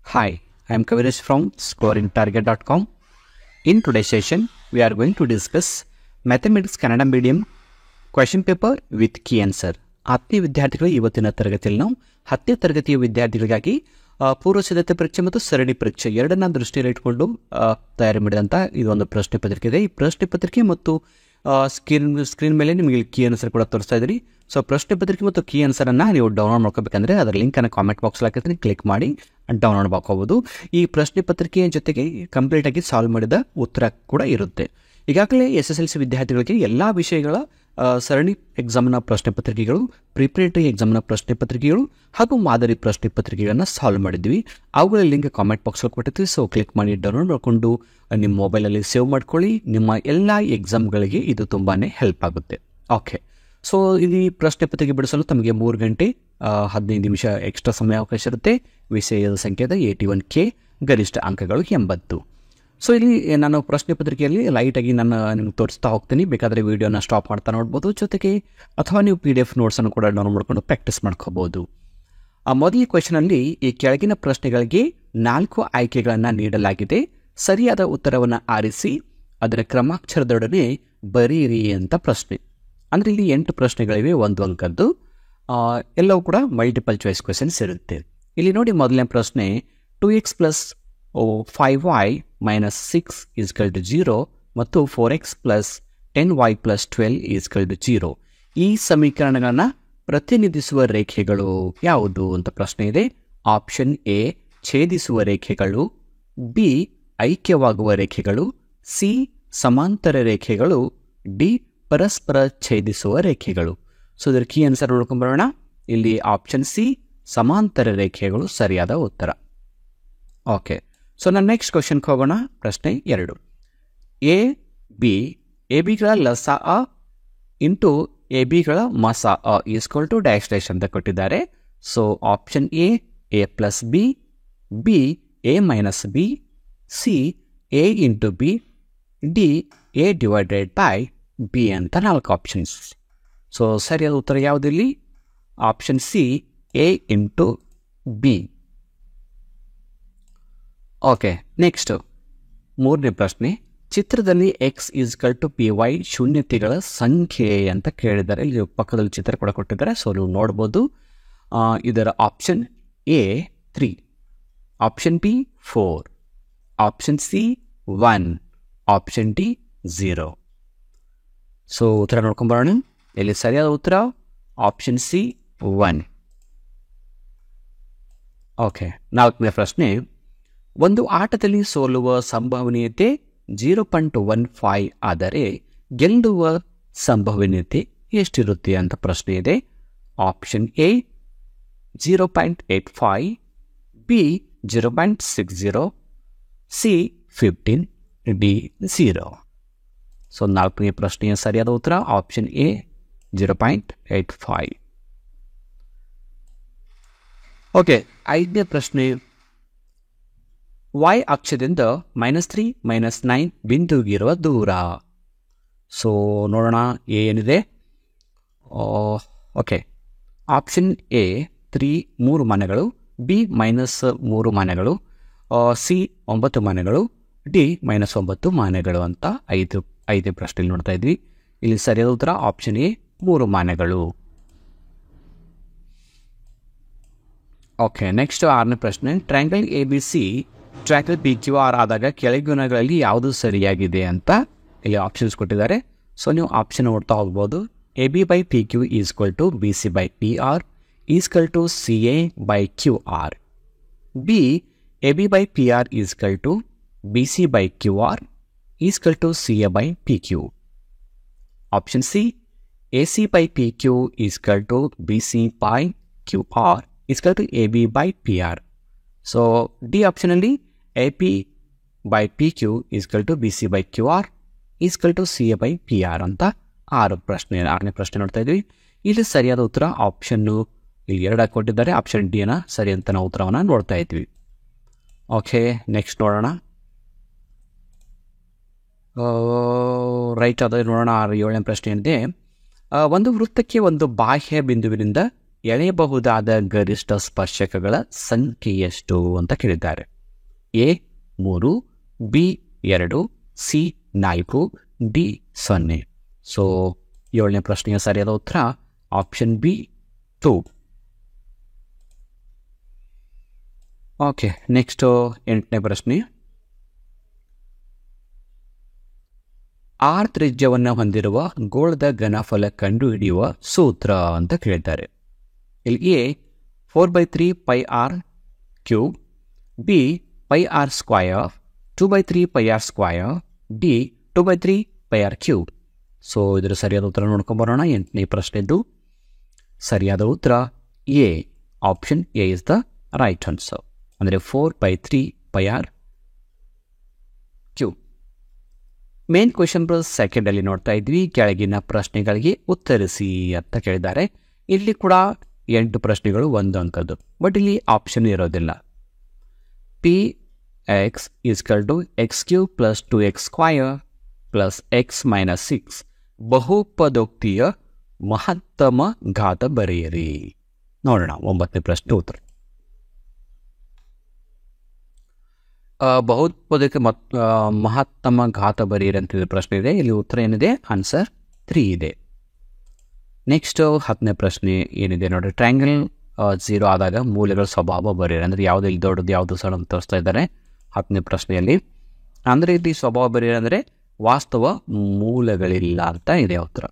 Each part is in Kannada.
Hi, I am Kaviresh from scoringtarget.com. In today's session, we are going to discuss Mathematics Kannada Medium question paper with key answer. 10ನೇ ವಿದ್ಯಾರ್ಥಿಗಳು ಇವತ್ತಿನ ತರಗತಿಯಲ್ಲಿ ನಾವು 10ನೇ ತರಗತಿಯ ವಿದ್ಯಾರ್ಥಿಗಳಿಗಾಗಿ ಪೂರ್ವ ಸಿದ್ಧತೆ ಪರೀಕ್ಷೆ ಮತ್ತು ಸರಣಿ ಪರೀಕ್ಷೆ ಎರಡನ್ನ ದೃಷ್ಟಿಯಲ್ಲಿ ಇಟ್ಕೊಂಡು ತಯಾರಿ ಮಾಡಿದಂಥ ಇದೊಂದು ಪ್ರಶ್ನೆ ಪತ್ರಿಕೆ ಇದೆ. ಈ ಪ್ರಶ್ನೆ ಪತ್ರಿಕೆ ಮತ್ತು ಸ್ಕ್ರೀನ್ ಮೇಲೆ ನಿಮಗೆ ಕೀ ಆನ್ಸರ್ ಕೂಡ ತೋರಿಸ್ತಾ ಇದ್ದೀರಿ. ಸೊ ಪ್ರಶ್ನೆ ಪತ್ರಿಕೆ ಮತ್ತು ಕೀ ಆನ್ಸರನ್ನು ನೀವು ಡೌನ್ಲೋಡ್ ಮಾಡ್ಕೋಬೇಕಂದ್ರೆ ಅದರ ಲಿಂಕನ್ನು ಕಾಮೆಂಟ್ ಬಾಕ್ಸಲ್ಲಿ ಹಾಕಿರ್ತೀನಿ, ಕ್ಲಿಕ್ ಮಾಡಿ ಡೌನ್ಲೋಡ್ ಮಾಡ್ಕೋಬೋದು. ಈ ಪ್ರಶ್ನೆ ಪತ್ರಿಕೆಯ ಜೊತೆಗೆ ಕಂಪ್ಲೀಟಾಗಿ ಸಾಲ್ವ್ ಮಾಡಿದ ಉತ್ತರ ಕೂಡ ಇರುತ್ತೆ. ಈಗಾಗಲೇ SSLC ವಿದ್ಯಾರ್ಥಿಗಳಿಗೆ ಎಲ್ಲ ವಿಷಯಗಳ ಸರಣಿ ಎಕ್ಸಾಮ್ನ ಪ್ರಶ್ನೆ ಪತ್ರಿಕೆಗಳು, ಪ್ರಿಪರೇಟರಿ ಎಕ್ಸಾಮ್ನ ಪ್ರಶ್ನೆ ಪತ್ರಿಕೆಗಳು ಹಾಗೂ ಮಾದರಿ ಪ್ರಶ್ನೆ ಪತ್ರಿಕೆಗಳನ್ನು ಸಾಲ್ವ್ ಮಾಡಿದ್ವಿ. ಅವುಗಳ ಲಿಂಕ್ ಕಾಮೆಂಟ್ ಬಾಕ್ಸಲ್ಲಿ ಕೊಟ್ಟಿರ್ತೀವಿ. ಸೊ ಕ್ಲಿಕ್ ಮಾಡಿ ಡೌನ್ಲೋಡ್ ಮಾಡಿಕೊಂಡು ನಿಮ್ಮ ಮೊಬೈಲಲ್ಲಿ ಸೇವ್ ಮಾಡ್ಕೊಳ್ಳಿ. ನಿಮ್ಮ ಎಲ್ಲ ಎಕ್ಸಾಮ್ಗಳಿಗೆ ಇದು ತುಂಬಾ ಹೆಲ್ಪ್ ಆಗುತ್ತೆ. ಓಕೆ, ಸೊ ಇಲ್ಲಿ ಪ್ರಶ್ನೆ ಪತ್ರಿಕೆ ಬಿಡಿಸಲು ತಮಗೆ 3 ಗಂಟೆ 15 ನಿಮಿಷ ಎಕ್ಸ್ಟ್ರಾ ಸಮಯಾವಕಾಶ ಇರುತ್ತೆ. ವಿಷಯದ ಸಂಖ್ಯೆದ 81K, ಗರಿಷ್ಠ ಅಂಕಗಳು 80. ಸೊ ಇಲ್ಲಿ ನಾನು ಪ್ರಶ್ನೆ ಪತ್ರಿಕೆಯಲ್ಲಿ ಲೈಟಾಗಿ ನಾನು ನಿಮ್ಗೆ ತೋರಿಸ್ತಾ ಹೋಗ್ತೀನಿ. ಬೇಕಾದರೆ ವೀಡಿಯೋನ ಸ್ಟಾಪ್ ಮಾಡ್ತಾ ನೋಡ್ಬೋದು, ಜೊತೆಗೆ ಅಥವಾ ನೀವು PDF ನೋಟ್ಸನ್ನು ಕೂಡ ಡೌನ್ಲೋಡ್ ಮಾಡ್ಕೊಂಡು ಪ್ರಾಕ್ಟೀಸ್ ಮಾಡ್ಕೋಬೋದು. ಮೊದಲ ಕ್ವೆಶನಲ್ಲಿ ಈ ಕೆಳಗಿನ ಪ್ರಶ್ನೆಗಳಿಗೆ 4 ಆಯ್ಕೆಗಳನ್ನು ನೀಡಲಾಗಿದೆ. ಸರಿಯಾದ ಉತ್ತರವನ್ನು ಆರಿಸಿ ಅದರ ಕ್ರಮಾಕ್ಷರದೊಡನೆ ಬರೀರಿ ಅಂತ ಪ್ರಶ್ನೆ. ಅಂದರೆ ಇಲ್ಲಿ 8 ಪ್ರಶ್ನೆಗಳಿವೆ, 1 ಅಂಕದ್ದು. ಎಲ್ಲವೂ ಕೂಡ ಮಲ್ಟಿಪಲ್ ಚಾಯ್ಸ್ ಕ್ವೆಶನ್ಸ್ ಇರುತ್ತೆ. ಇಲ್ಲಿ ನೋಡಿ, ಮೊದಲನೇ ಪ್ರಶ್ನೆ 2x + 5y - 6 = 0 ಮತ್ತು 4x + 10y + 12 = 0. ಈ ಸಮೀಕರಣಗಳನ್ನು ಪ್ರತಿನಿಧಿಸುವ ರೇಖೆಗಳು ಯಾವುದು ಅಂತ ಪ್ರಶ್ನೆ ಇದೆ. ಆಪ್ಷನ್ ಎ ಛೇದಿಸುವ ರೇಖೆಗಳು, ಬಿ ಐಕ್ಯವಾಗುವ ರೇಖೆಗಳು, ಸಿ ಸಮಾಂತರ ರೇಖೆಗಳು, ಡಿ ಪರಸ್ಪರ ಛೇದಿಸುವ ರೇಖೆಗಳು. ಸೊ ಇದರ ಕೀ ಆನ್ಸರ್ ನೋಡ್ಕೊಂಬರೋಣ. ಇಲ್ಲಿ ಆಪ್ಷನ್ ಸಿ ಸಮಾಂತರ ರೇಖೆಗಳು ಸರಿಯಾದ ಉತ್ತರ. ಓಕೆ, ಸೊ ನಾನು ನೆಕ್ಸ್ಟ್ ಕ್ವಶನ್ಗೆ ಹೋಗೋಣ. ಪ್ರಶ್ನೆ 2. ಎ ಬಿಗಳ ಲಸ ಅ ಇಂಟು ಎ ಬಿಗಳ ಮಸ ಅ = ಡ್ಯಾಶ್ ಅಂತ ಕೊಟ್ಟಿದ್ದಾರೆ. So option A + B, B a - b, C a × b, D a/b ಅಂತ 4 ಆಪ್ಷನ್ಸ್. ಸೊ ಸರಿಯಾದ ಉತ್ತರ ಯಾವುದಿಲ್ಲಿ? Option C a × b. Okay, next 3ನೇ ಪ್ರಶ್ನೆ. ಚಿತ್ರದಲ್ಲಿ x = py ಶೂನ್ಯತೆಗಳ ಸಂಖ್ಯೆ ಅಂತ ಕೇಳಿದ್ದಾರೆ. ಇಲ್ಲಿ ಪಕ್ಕದಲ್ಲಿ ಚಿತ್ರ ಕೂಡ ಕೊಟ್ಟಿದ್ದಾರೆ, ಸೊ ನೀವು ನೋಡ್ಬೋದು. ಇದರ option A 3, option B 4, option C 1, option D 0. So ಉತ್ತರ ನೋಡ್ಕೊಂಬರೋಣ. ಇಲ್ಲಿ ಸರಿಯಾದ ಉತ್ತರ ಆಪ್ಷನ್ ಸಿ 1. ಓಕೆ, 4ನೇ ಪ್ರಶ್ನೆ. ಒಂದು ಆಟದಲ್ಲಿ ಸೋಲುವ ಸಂಭವನೀಯತೆ 0.15 ಆದರೆ ಗೆಲ್ಲುವ ಸಂಭವನೀಯತೆ ಎಷ್ಟಿರುತ್ತೆ ಅಂತ ಪ್ರಶ್ನೆ ಇದೆ. Option A 0.85, B 0.60, C 15, D 0. So 4ನೇ ಪ್ರಶ್ನೆಯ ಸರಿಯಾದ ಉತ್ತರ ಆಪ್ಷನ್ ಎ 0.85. ಓಕೆ, 5ನೇ ಪ್ರಶ್ನೆ. y ಅಕ್ಷದಿಂದ -3 - 9 ಬಿಂದುವಿಗಿರುವ ದೂರ. ಸೊ ನೋಡೋಣ ಏನಿದೆ. ಓಕೆ, ಆಪ್ಷನ್ ಎ 3 ಮನೆಗಳು, ಬಿ -3 ಮನೆಗಳು, ಸಿ 9 ಮನೆಗಳು, ಡಿ -9 ಮನೆಗಳು ಅಂತ 5ನೇ ಪ್ರಶ್ನೆಯಲ್ಲಿ ನೋಡ್ತಾ ಇದ್ವಿ. ಇಲ್ಲಿ ಸರಿಯಾದ ಉತ್ತರ ಆಪ್ಷನ್ ಎ 3 ಮನೆಗಳು. ಓಕೆ, ನೆಕ್ಸ್ಟ್ 6ನೇ ಪ್ರಶ್ನೆ. ಟ್ರಯಾಂಗಲ್ ABC ಟ್ರಯಾಂಗಲ್ PQR ಆದಾಗ ಕೆಳಗಿನಗಳಲ್ಲಿ ಯಾವುದು ಸರಿಯಾಗಿದೆ ಅಂತ ಇಲ್ಲಿ ಆಪ್ಷನ್ಸ್ ಕೊಟ್ಟಿದ್ದಾರೆ. ಸೊ ನೀವು ಆಪ್ಷನ್ ನೋಡ್ತಾ ಹೋಗ್ಬೋದು. AB/PQ = BC/PR = CA/QR, B AB/PR = BC/QR = CA/PQ, option C AC/PQ = BC/QR = AB/PR. So D ಆಪ್ಷನಲ್ಲಿ AP/PQ = BC/QR = CA/PR ಅಂತ 6ನೇ ಪ್ರಶ್ನೆ ನೋಡ್ತಾ ಇದ್ವಿ. ಇಲ್ಲಿ ಸರಿಯಾದ ಉತ್ತರ ಆಪ್ಷನ್ನು ಇಲ್ಲಿ 2 ಕೊಟ್ಟಿದ್ದಾರೆ. ಆಪ್ಷನ್ ಡಿ ನ ಸರಿ ಅಂತ ನಾವು ಉತ್ತರವನ್ನು ನೋಡ್ತಾ ಇದ್ವಿ. ಓಕೆ, ನೆಕ್ಸ್ಟ್ ನೋಡೋಣ. ರೈಟ್ ಅದ ನೋಡೋಣ. 7ನೇ ಪ್ರಶ್ನೆ ಏನಿದೆ. ಒಂದು ವೃತ್ತಕ್ಕೆ ಒಂದು ಬಾಹ್ಯ ಬಿಂದುವಿನಿಂದ ಎಳೆಯಬಹುದಾದ ಗರಿಷ್ಠ ಸ್ಪರ್ಶಕಗಳ ಸಂಖ್ಯೆ ಎಷ್ಟು ಅಂತ ಕೇಳಿದ್ದಾರೆ. A 3, B 2, C 4, D 0. So 7ನೇ ಪ್ರಶ್ನೆಯ ಸರಿಯಾದ ಉತ್ತರ ಆಪ್ಷನ್ ಬಿ 2. ಓಕೆ, ನೆಕ್ಸ್ಟ್ 8ನೇ ಪ್ರಶ್ನೆ. ಆರ್ ತ್ರಿಜ್ಯವನ್ನು ಹೊಂದಿರುವ ಗೋಳದ ಘನಫಲ ಕಂಡುಹಿಡಿಯುವ ಸೂತ್ರ ಅಂತ ಕೇಳಿದ್ದಾರೆ. ಇಲ್ಲಿ A 4/3 pi R cube, B pi R square, 2/3 pi R square, D 2/3 pi R cube. So ಇದರ ಸರಿಯಾದ ಉತ್ತರ ನೋಡ್ಕೊಂಬರೋಣ. 8ನೇ ಪ್ರಶ್ನೆದ್ದು ಸರಿಯಾದ ಉತ್ತರ A, option A is the right answer. ಅಂದರೆ 4/3 pi R cube. Main question ಸೆಕೆಂಡಲ್ಲಿ ನೋಡ್ತಾ ಇದ್ವಿ. ಕೆಳಗಿನ ಪ್ರಶ್ನೆಗಳಿಗೆ ಉತ್ತರಿಸಿ ಅಂತ ಕೇಳಿದ್ದಾರೆ. ಇಲ್ಲಿ ಕೂಡ 8 ಪ್ರಶ್ನೆಗಳು 1 ಅಂಕದ್ದು, ಬಟ್ ಇಲ್ಲಿ ಆಪ್ಷನ್ ಇರೋದಿಲ್ಲ. P X equal to x³ + 2x² + x - 6 ಬಹುಪದೋಕ್ತಿಯ ಮಹತ್ತಮ ಘಾತ ಬರೆಯಿರಿ. ನೋಡೋಣ 9ನೇ ಪ್ರಶ್ನೆ ಉತ್ತರ. ಬಹುಪದಕ್ಕೆ ಮಹತ್ತಮ ಘಾತ ಬರೆಯಿರಿ ಅಂತ ಪ್ರಶ್ನೆ ಇದೆ. ಇಲ್ಲಿ ಉತ್ತರ ಏನಿದೆ? ಆನ್ಸರ್ 3 ಇದೆ. ನೆಕ್ಸ್ಟ್ 10ನೇ ಪ್ರಶ್ನೆ ಏನಿದೆ ನೋಡಿ. ಟ್ರಯಾಂಗಲ್ 0 ಆದಾಗ ಮೂಲೆಗಳ ಸ್ವಭಾವ ಬರೆಯಿರಿ. ಅಂದರೆ ಯಾವುದು ಇಲ್ಲಿ ದೊಡ್ಡದು ಯಾವುದು ಸಣ್ಣ ಅಂತ ತೋರಿಸ್ತಾ ಇದ್ದಾರೆ 10ನೇ ಪ್ರಶ್ನೆಯಲ್ಲಿ. ಅಂದರೆ ಇಲ್ಲಿ ಸ್ವಭಾವ ಬರೆಯಿರಿ ಅಂದರೆ ವಾಸ್ತವ ಮೂಲಗಳಿಲ್ಲ ಅಂತ ಇದೆ ಉತ್ತರ.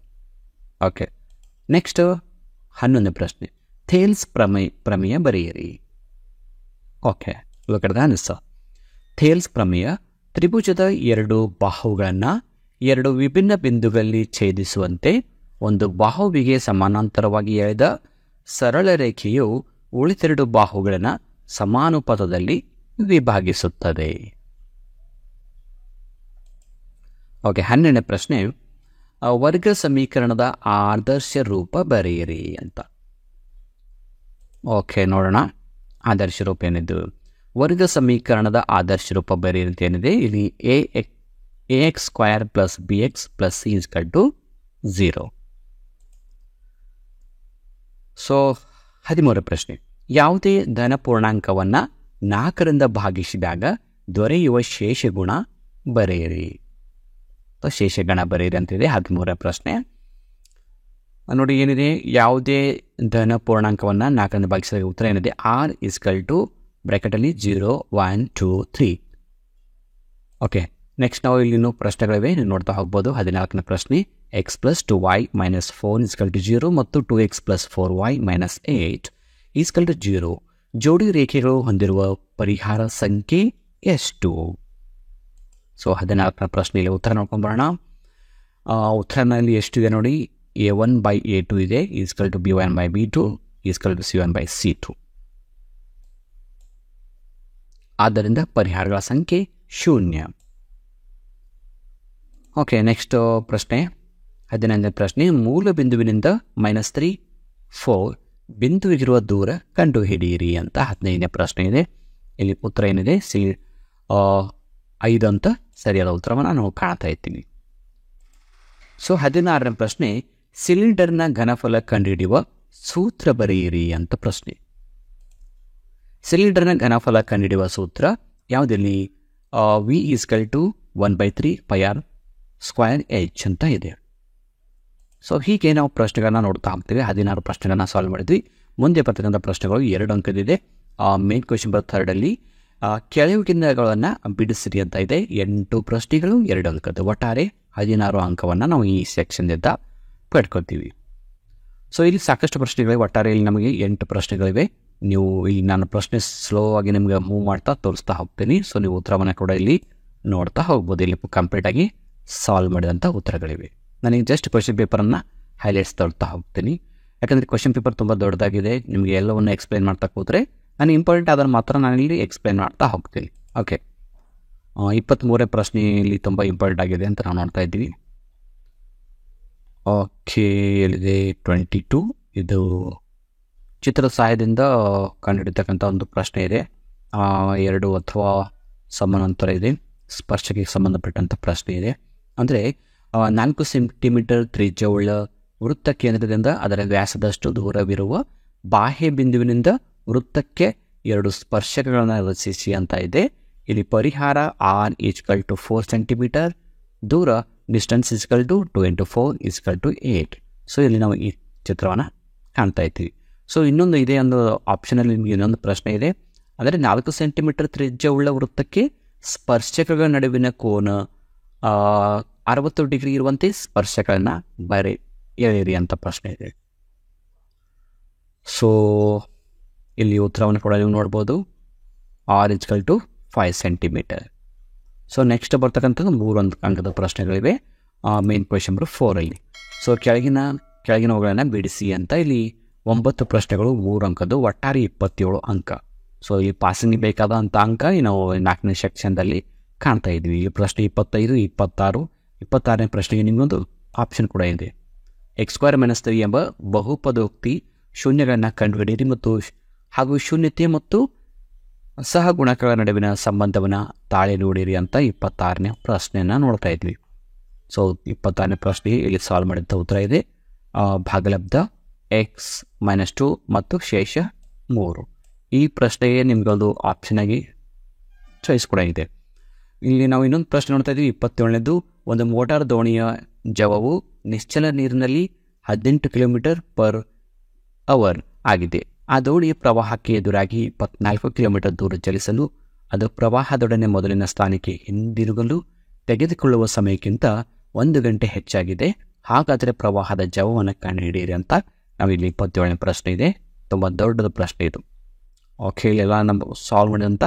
ಓಕೆ, ನೆಕ್ಸ್ಟ್ 11ನೇ ಪ್ರಶ್ನೆ. ಥೇಲ್ಸ್ ಪ್ರಮೇಯ ಬರೆಯಿರಿ. Okay, look answer. ಥೇಲ್ಸ್ ಪ್ರಮೇಯ ತ್ರಿಭುಜದ 2 ಬಾಹುಗಳನ್ನು 2 ವಿಭಿನ್ನ ಬಿಂದುಗಳಲ್ಲಿ ಛೇದಿಸುವಂತೆ ಒಂದು ಬಾಹುವಿಗೆ ಸಮಾನಾಂತರವಾಗಿ ಎಳೆದ ಸರಳ ರೇಖೆಯು ಉಳಿದೆರಡು ಬಾಹುಗಳನ್ನು ಸಮಾನುಪಾತದಲ್ಲಿ ವಿಭಾಗಿಸುತ್ತದೆ. ಓಕೆ, 12ನೇ ಪ್ರಶ್ನೆ. ವರ್ಗ ಸಮೀಕರಣದ ಆದರ್ಶ ರೂಪ ಬರೆಯಿರಿ ಅಂತ. ಓಕೆ, ನೋಡೋಣ ಆದರ್ಶ ರೂಪ ಏನಿದ್ದು. ವರ್ಗ ಸಮೀಕರಣದ ಆದರ್ಶ ರೂಪ ಬರೆಯಿರಿ ಅಂತ ಏನಿದೆ ಇಲ್ಲಿ. ax² + bx + c = 0. ಸೊ 13ನೇ ಪ್ರಶ್ನೆ. ಯಾವುದೇ ಧನ ಪೂರ್ಣಾಂಕವನ್ನು 4ರಿಂದ ಭಾಗಿಸಿದಾಗ ದೊರೆಯುವ ಶೇಷಗುಣ ಬರೆಯಿರಿ. ಶೇಷಗಣ ಬರೆಯಿರಿ ಅಂತಿದೆ 13ನೇ ಪ್ರಶ್ನೆ. ನೋಡಿ ಏನಿದೆ, ಯಾವುದೇ ಧನ ಪೂರ್ಣಾಂಕವನ್ನು 4ರಿಂದ ಭಾಗಿಸಿದಾಗ ಉತ್ತರ ಏನಿದೆ? r = ಬ್ರ್ಯಾಕೆಟಲ್ಲಿ 0, 1, 2, 3. ಓಕೆ, ನೆಕ್ಸ್ಟ್ ನಾವು ಇಲ್ಲಿನೂ ಪ್ರಶ್ನೆಗಳಿವೆ, ನೀವು ನೋಡ್ತಾ ಹೋಗ್ಬೋದು. 14ನೇ ಪ್ರಶ್ನೆ. x + 2y - 4 = 0 ಮತ್ತು 2x + 4y - 8 = 0 ಜೋಡಿ ರೇಖೆಗಳು ಹೊಂದಿರುವ ಪರಿಹಾರ ಸಂಖ್ಯೆ ಎಷ್ಟು? ಸೊ 14ನೇ ಪ್ರಶ್ನೆಯಲ್ಲಿ ಉತ್ತರ ನೋಡ್ಕೊಂಬರೋಣ. ಉತ್ತರನಲ್ಲಿ ಎಷ್ಟಿದೆ ನೋಡಿ. a1/a2 ಇದೆ, = b1/b2 = c1/c2. ಆದ್ದರಿಂದ ಪರಿಹಾರಗಳ ಸಂಖ್ಯೆ 0. ಓಕೆ, ನೆಕ್ಸ್ಟ್ ಪ್ರಶ್ನೆ 15ನೇ ಪ್ರಶ್ನೆ. ಮೂಲ ಬಿಂದುವಿನಿಂದ -3, 4 ಬಿಂದುವಿಗಿರುವ ದೂರ ಕಂಡುಹಿಡಿಯಿರಿ ಅಂತ 15ನೇ ಪ್ರಶ್ನೆ ಇದೆ. ಇಲ್ಲಿ ಉತ್ತರ ಏನಿದೆ? 5 ಅಂತ ಸರಿಯಾದ ಉತ್ತರವನ್ನು ನಾವು ಕಾಣ್ತಾ ಇರ್ತೀವಿ. ಸೊ 16ನೇ ಪ್ರಶ್ನೆ. ಸಿಲಿಂಡರ್ನ ಘನಫಲ ಕಂಡುಹಿಡಿಯುವ ಸೂತ್ರ ಬರೆಯಿರಿ ಅಂತ ಪ್ರಶ್ನೆ. ಸಿಲಿಂಡರ್ನ ಘನಫಲ ಕಂಡುಹಿಡಿಯುವ ಸೂತ್ರ ಯಾವುದಿಲ್ಲಿ? v = 1/3 πr² h ಅಂತ ಇದೆ. ಸೊ ಹೀಗೆ ನಾವು ಪ್ರಶ್ನೆಗಳನ್ನ ನೋಡ್ತಾ ಹೋಗ್ತೀವಿ. 16 ಪ್ರಶ್ನೆಗಳನ್ನ ಸಾಲ್ವ್ ಮಾಡಿದ್ವಿ. ಮುಂದೆ ಬರ್ತಕ್ಕಂಥ ಪ್ರಶ್ನೆಗಳು 2 ಅಂಕದಿದೆ. ಮೇನ್ ಕ್ವೆಶನ್ ನಂಬರ್ 3ರಲ್ಲಿ ಕೆಳಗಿನಗಳನ್ನು ಬಿಡಿಸಿರಿ ಅಂತ ಇದೆ. 8 ಪ್ರಶ್ನೆಗಳು 2 ಅಂಕದ್ದು. ಒಟ್ಟಾರೆ 16 ಅಂಕವನ್ನು ನಾವು ಈ ಸೆಕ್ಷನ್ನಿಂದ ಪಡ್ಕೊಳ್ತೀವಿ. ಸೊ ಇಲ್ಲಿ ಸಾಕಷ್ಟು ಪ್ರಶ್ನೆಗಳಿವೆ. ಒಟ್ಟಾರೆ ಇಲ್ಲಿ ನಮಗೆ 8 ಪ್ರಶ್ನೆಗಳಿವೆ. ನೀವು ಇಲ್ಲಿ ನಾನು ಪ್ರಶ್ನೆ ಸ್ಲೋ ಆಗಿ ನಿಮಗೆ ಮೂವ್ ಮಾಡ್ತಾ ತೋರಿಸ್ತಾ ಹೋಗ್ತೀನಿ. ಸೊ ನೀವು ಉತ್ತರವನ್ನು ಕೂಡ ಇಲ್ಲಿ ನೋಡ್ತಾ ಹೋಗ್ಬೋದು. ಇಲ್ಲಿ ಕಂಪ್ಲೀಟಾಗಿ ಸಾಲ್ವ್ ಮಾಡಿದಂಥ ಉತ್ತರಗಳಿವೆ. ನನಗೆ ಜಸ್ಟ್ ಕ್ವೆಶನ್ ಪೇಪರನ್ನು ಹೈಲೈಟ್ಸ್ ತೋರ್ತಾ ಹೋಗ್ತೀನಿ. ಯಾಕಂದರೆ ಕ್ವೆಶನ್ ಪೇಪರ್ ತುಂಬ ದೊಡ್ಡದಾಗಿದೆ. ನಿಮಗೆ ಎಲ್ಲವನ್ನು ಎಕ್ಸ್ಪ್ಲೈನ್ ಮಾಡ್ತಾ ಕೂತ್ರೆ ನಾನು ಇಂಪಾರ್ಟೆಂಟ್ ಆದ್ರೆ ಮಾತ್ರ ನಾನು ಇಲ್ಲಿ ಎಕ್ಸ್ಪ್ಲೈನ್ ಮಾಡ್ತಾ ಹೋಗ್ತೀನಿ. ಓಕೆ, 23ನೇ ಪ್ರಶ್ನೆಯಲ್ಲಿ ತುಂಬ ಇಂಪಾರ್ಟೆಂಟ್ ಆಗಿದೆ ಅಂತ ನಾವು ನೋಡ್ತಾ ಇದ್ದೀವಿ. ಓಕೆ, ಎಲ್ಲಿದೆ? 22. ಇದು ಚಿತ್ರದ ಸಹಾಯದಿಂದ ಕಂಡುಹಿಡಿತಕ್ಕಂಥ ಒಂದು ಪ್ರಶ್ನೆ ಇದೆ. 2 ಅಥವಾ ಸಮಾನಾಂತರ ಇದೆ. ಸ್ಪರ್ಶಕ್ಕೆ ಸಂಬಂಧಪಟ್ಟಂಥ ಪ್ರಶ್ನೆ ಇದೆ. ಅಂದರೆ 4 ಸೆಂಟಿಮೀಟರ್ ತ್ರಿಜ್ಯವುಳ್ಳ ವೃತ್ತ ಕೇಂದ್ರದಿಂದ ಅದರ ವ್ಯಾಸದಷ್ಟು ದೂರವಿರುವ ಬಾಹ್ಯ ಬಿಂದುವಿನಿಂದ ವೃತ್ತಕ್ಕೆ 2 ಸ್ಪರ್ಶಕಗಳನ್ನು ರಚಿಸಿ ಅಂತ ಇದೆ. ಇಲ್ಲಿ ಪರಿಹಾರ r ಈಕ್ವಲ್ ಟು 4 ಸೆಂಟಿಮೀಟರ್, ದೂರ ಡಿಸ್ಟೆನ್ಸ್ ಈಕ್ವಲ್ ಟು 2 × 4 = 8. ಸೊ ಇಲ್ಲಿ ನಾವು ಈ ಚಿತ್ರವನ್ನು ಕಾಣ್ತಾ ಇದ್ದೀವಿ. ಸೊ ಇನ್ನೊಂದು ಇದೆ, ಒಂದು ಆಪ್ಷನಲ್ಲಿ ನಿಮಗೆ ಇನ್ನೊಂದು ಪ್ರಶ್ನೆ ಇದೆ. ಅಂದರೆ 4 ಸೆಂಟಿಮೀಟರ್ ತ್ರಿಜ್ಯವುಳ್ಳ ವೃತ್ತಕ್ಕೆ ಸ್ಪರ್ಶಕಗಳ ನಡುವಿನ ಕೋನ 60 ಡಿಗ್ರಿ ಇರುವಂತೆ ಸ್ಪರ್ಶಕಗಳನ್ನು ಎಳೆಯಿರಿ ಅಂತ ಪ್ರಶ್ನೆ ಇದೆ. ಸೊ ಇಲ್ಲಿ ಉತ್ತರವನ್ನು ಕೂಡ ನೀವು ನೋಡ್ಬೋದು, r = 5 ಸೆಂಟಿಮೀಟರ್. ಸೊ ನೆಕ್ಸ್ಟ್ ಬರ್ತಕ್ಕಂಥದ್ದು 3 ಅಂಕದ ಪ್ರಶ್ನೆಗಳಿವೆ ಮೇನ್ ಕ್ವೆಶ್ಚನ್ ನಂಬರ್ 4ಅಲ್ಲಿ. ಸೊ ಕೆಳಗಿನವುಗಳನ್ನು ಬಿಡಿಸಿ ಅಂತ ಇಲ್ಲಿ 9 ಪ್ರಶ್ನೆಗಳು, 3 ಅಂಕದ್ದು, ಒಟ್ಟಾರೆ 27 ಅಂಕ. ಸೊ ಈ ಪಾಸಿಂಗ್ ಬೇಕಾದಂಥ ಅಂಕ ನಾವು 4ನೇ ಸೆಕ್ಷನ್ದಲ್ಲಿ ಕಾಣ್ತಾ ಇದ್ವಿ. ಈ ಪ್ರಶ್ನೆ 25, 26, 26ನೇ ಪ್ರಶ್ನೆಗೆ ನಿಮಗೊಂದು ಆಪ್ಷನ್ ಕೂಡ ಇದೆ. x² - 3 ಎಂಬ ಬಹುಪದೋಕ್ತಿ ಶೂನ್ಯಗಳನ್ನು ಕಂಡುಹಿಡಿಯಿರಿ ಹಾಗೂ ಶೂನ್ಯತೆ ಮತ್ತು ಸಹಗುಣಕಗಳ ನಡುವಿನ ಸಂಬಂಧವನ್ನು ತಾಳೆ ನೋಡಿರಿ ಅಂತ 26ನೇ ಪ್ರಶ್ನೆಯನ್ನು ನೋಡ್ತಾ ಇದ್ವಿ. ಸೊ 26ನೇ ಪ್ರಶ್ನೆ ಇಲ್ಲಿ ಸಾಲ್ವ್ ಮಾಡಿದಂಥ ಉತ್ತರ ಇದೆ. ಭಾಗಲಬ್ಧ x - 2 ಮತ್ತು ಶೇಷ 3. ಈ ಪ್ರಶ್ನೆಗೆ ನಿಮಗೊಂದು ಆಪ್ಷನ್ ಆಗಿ ಚಾಯ್ಸ್ ಕೂಡ ಇದೆ. ಇಲ್ಲಿ ನಾವು ಇನ್ನೊಂದು ಪ್ರಶ್ನೆ ನೋಡ್ತಾ ಇದ್ವಿ, 27ನೇದು. ಒಂದು ಮೋಟಾರ್ ದೋಣಿಯ ಜವವು ನಿಶ್ಚಲ ನೀರಿನಲ್ಲಿ 18 km/h ಆಗಿದೆ. ಆ ದೋಣಿಯ ಪ್ರವಾಹಕ್ಕೆ ಎದುರಾಗಿ 24 km ದೂರ ಚಲಿಸಲು ಅದು ಪ್ರವಾಹದೊಡನೆ ಮೊದಲಿನ ಸ್ಥಾನಕ್ಕೆ ಹಿಂದಿರುಗಲು ತೆಗೆದುಕೊಳ್ಳುವ ಸಮಯಕ್ಕಿಂತ 1 ಗಂಟೆ ಹೆಚ್ಚಾಗಿದೆ. ಹಾಗಾದರೆ ಪ್ರವಾಹದ ಜವವನ್ನು ಕಂಡುಹಿಡಿಯಿರಿ ಅಂತ ನಾವಿಲ್ಲಿ 27ನೇ ಪ್ರಶ್ನೆ ಇದೆ. ತುಂಬ ದೊಡ್ಡದ ಪ್ರಶ್ನೆ ಇದು. ಓಕೆ, ಇಲ್ಲೆಲ್ಲ ನಮ್ಮ ಸಾಲ್ವ್ ಮಾಡಿದಂಥ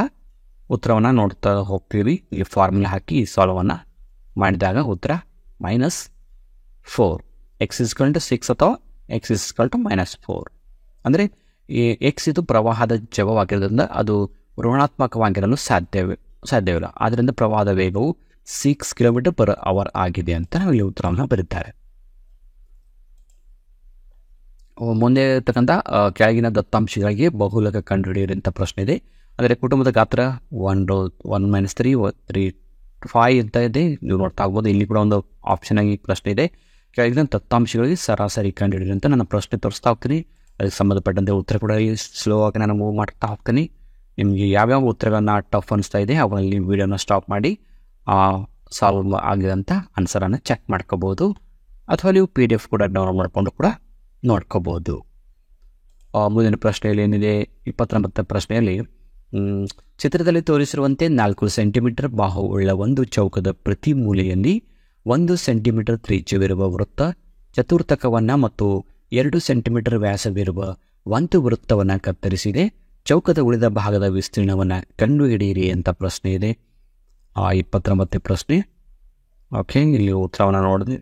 ಉತ್ತರವನ್ನು ನೋಡ್ತಾ ಹೋಗ್ತೀವಿ. ಈ ಫಾರ್ಮುಲಾ ಹಾಕಿ ಸಾಲ್ವನ್ನು ಮಾಡಿದಾಗ ಉತ್ತರ -4. x = 6 ಅಥವಾ x = -4. ಅಂದರೆ ಈ x ಇದು ಪ್ರವಾಹದ ಜವವಾಗಿರೋದ್ರಿಂದ ಅದು ಋಣಾತ್ಮಕವಾಗಿರಲು ಸಾಧ್ಯವಿಲ್ಲ. ಆದ್ದರಿಂದ ಪ್ರವಾಹದ ವೇಗವು 6 km/h ಆಗಿದೆ ಅಂತ ನಾವು ಇಲ್ಲಿ ಉತ್ತರವನ್ನು ಬರೀತಾರೆ. ಮುಂದೆ ಇರ್ತಕ್ಕಂಥ ಕೆಳಗಿನ ದತ್ತಾಂಶಗಳಿಗೆ ಬಹುಲಕ ಕಂಡುಹಿಡಿಯುವಂಥ ಪ್ರಶ್ನೆ ಇದೆ. ಅಂದರೆ ಕುಟುಂಬದ ಗಾತ್ರ 1 - 3 3 5 ಅಂತ ಇದೆ, ನೀವು ನೋಡ್ತಾ ಆಗ್ಬೋದು. ಇಲ್ಲಿ ಕೂಡ ಒಂದು ಆಪ್ಷನ್ ಆಗಿ ಪ್ರಶ್ನೆ ಇದೆ. ಕೆಳಗಿನ ದತ್ತಾಂಶಗಳಿಗೆ ಸರಾಸರಿ ಕಂಡುಹಿಡಿಯಿರಿ ಅಂತ ನಾನು ಪ್ರಶ್ನೆ ತೋರಿಸ್ತಾ ಹೋಗ್ತೀನಿ. ಅದಕ್ಕೆ ಸಂಬಂಧಪಟ್ಟಂತೆ ಉತ್ತರ ಕೂಡ ಸ್ಲೋ ಆಗಿ ನಾನು ಮೂವ್ ಮಾಡ್ತಾ ಹೋಗ್ತೀನಿ. ನಿಮಗೆ ಯಾವ್ಯಾವ ಉತ್ತರಗಳನ್ನ ಟಫ್ ಅನಿಸ್ತಾ ಇದೆ ಅವುಗಳಲ್ಲಿ ವಿಡಿಯೋನ ಸ್ಟಾಪ್ ಮಾಡಿ ಸಾಲ್ವ್ ಆಗಿದಂಥ ಆನ್ಸರನ್ನು ಚೆಕ್ ಮಾಡ್ಕೋಬೋದು, ಅಥವಾ ನೀವು PDF ಕೂಡ ಡೌನ್ಲೋಡ್ ಮಾಡಿಕೊಂಡು ಕೂಡ ನೋಡ್ಕೋಬೋದು. ಮುಂದಿನ ಪ್ರಶ್ನೆಯಲ್ಲಿ ಏನಿದೆ, 29ನೇ ಪ್ರಶ್ನೆಯಲ್ಲಿ ಚಿತ್ರದಲ್ಲಿ ತೋರಿಸಿರುವಂತೆ 4 ಸೆಂಟಿಮೀಟರ್ ಬಾಹುವುಳ್ಳ ಒಂದು ಚೌಕದ ಪ್ರತಿ ಮೂಲೆಯಲ್ಲಿ 1 ಸೆಂಟಿಮೀಟರ್ ತ್ರಿಜ್ಯವಿರುವ ವೃತ್ತ ಚತುರ್ಥಕವನ್ನು ಮತ್ತು 2 ಸೆಂಟಿಮೀಟರ್ ವ್ಯಾಸವಿರುವ ಒಂದು ವೃತ್ತವನ್ನು ಕತ್ತರಿಸಿದೆ. ಚೌಕದ ಉಳಿದ ಭಾಗದ ವಿಸ್ತೀರ್ಣವನ್ನು ಕಂಡುಹಿಡಿಯಿರಿ ಅಂತ ಪ್ರಶ್ನೆ ಇದೆ. 29ನೇ ಪ್ರಶ್ನೆ. ಓಕೆ, ಇಲ್ಲಿ ಉತ್ತರವನ್ನು ನೋಡಿದೆ.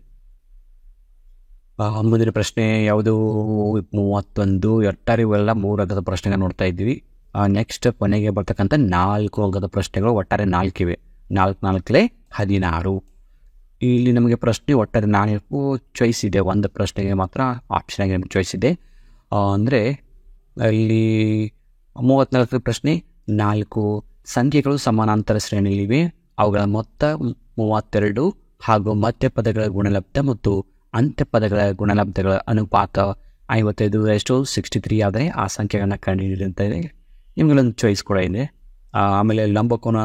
ಮುಂದಿನ ಪ್ರಶ್ನೆ ಯಾವುದು? 31. ಒಟ್ಟಾರೆ ಇವೆಲ್ಲ 3 ಅಂಕದ ಪ್ರಶ್ನೆಗೆ ನೋಡ್ತಾ ಇದ್ವಿ. ನೆಕ್ಸ್ಟ್ ಕೊನೆಗೆ ಬರ್ತಕ್ಕಂಥ 4 ಅಂಕದ ಪ್ರಶ್ನೆಗಳು, ಒಟ್ಟಾರೆ 4 ಇವೆ. 4 × 4 = 16. ಇಲ್ಲಿ ನಮಗೆ ಪ್ರಶ್ನೆ ಒಟ್ಟಾರೆ 4 ಚಾಯ್ಸ್ ಇದೆ. ಒಂದು ಪ್ರಶ್ನೆಗೆ ಮಾತ್ರ ಆಪ್ಷನ್ ಆಗಿ ನಮಗೆ ಚಾಯ್ಸ್ ಇದೆ. ಅಂದರೆ ಇಲ್ಲಿ 34ನೇ ಪ್ರಶ್ನೆ, 4 ಸಂಖ್ಯೆಗಳು ಸಮಾನಾಂತರ ಶ್ರೇಣಿಯಲ್ಲಿವೆ. ಅವುಗಳ ಮೊತ್ತ 32 ಹಾಗೂ ಮಧ್ಯಪದಗಳ ಗುಣಲಬ್ಧ ಮತ್ತು ಅಂತ್ಯಪದಗಳ ಗುಣಲಬ್ಧಗಳ ಅನುಪಾತ 55:63 ಆದರೆ ಆ ಸಂಖ್ಯೆಗಳನ್ನು ಕಂಡುಹಿಡಿಯಿರಿ ಅಂತ ಇದೆ. ನಿಮಗಳೊಂದು ಚಾಯ್ಸ್ ಕೂಡ ಇದೆ. ಆಮೇಲೆ ಲಂಬಕೋನ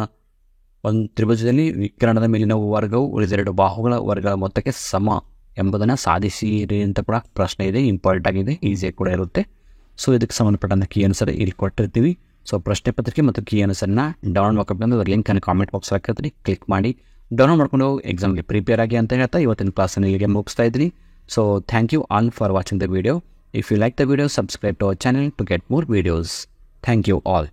ಒಂದು ತ್ರಿಭುಜದಲ್ಲಿ ವಿಕರಣದ ಮೇಲಿನ ವರ್ಗವು ಉಳಿದೆರಡು ಬಾಹುಗಳ ವರ್ಗಗಳ ಮೊತ್ತಕ್ಕೆ ಸಮ ಎಂಬುದನ್ನು ಸಾಧಿಸಿರಿ ಅಂತ ಕೂಡ ಪ್ರಶ್ನೆ ಇದೆ. ಇಂಪಾರ್ಟೆಂಟ್ ಆಗಿದೆ, ಈಸಿಯಾಗಿ ಕೂಡ ಇರುತ್ತೆ. ಸೊ ಇದಕ್ಕೆ ಸಂಬಂಧಪಟ್ಟಂಥ ಕೀ ಆನ್ಸರ್ ಇಲ್ಲಿ ಕೊಟ್ಟಿರ್ತೀವಿ. ಸೊ ಪ್ರಶ್ನೆ ಪತ್ರಿಕೆ ಮತ್ತು ಕೀ ಆನ್ಸರ್ನ ಡೌನ್ಲೋಡ್ ಮಾಡ್ಕೊಂಡು ಅದರ ಲಿಂಕನ್ನು ಕಾಮೆಂಟ್ ಬಾಕ್ಸ್ ಹಾಕಿರ್ತೀನಿ, ಕ್ಲಿಕ್ ಮಾಡಿ ಡೌನ್ಲೋಡ್ ಮಾಡ್ಕೊಂಡು ಎಕ್ಸಾಮ್ಗೆ ಪ್ರಿಪೇರ್ ಆಗಿ ಅಂತ ಹೇಳ್ತಾ ಇವತ್ತಿನ ಕ್ಲಾಸನ್ನು ಇಲ್ಲಿಗೆ ಮುಗಿಸ್ತಾ ಇದ್ದೀನಿ. So thank you all for watching the video. If you like the video, subscribe to our channel to get more videos. Thank you all.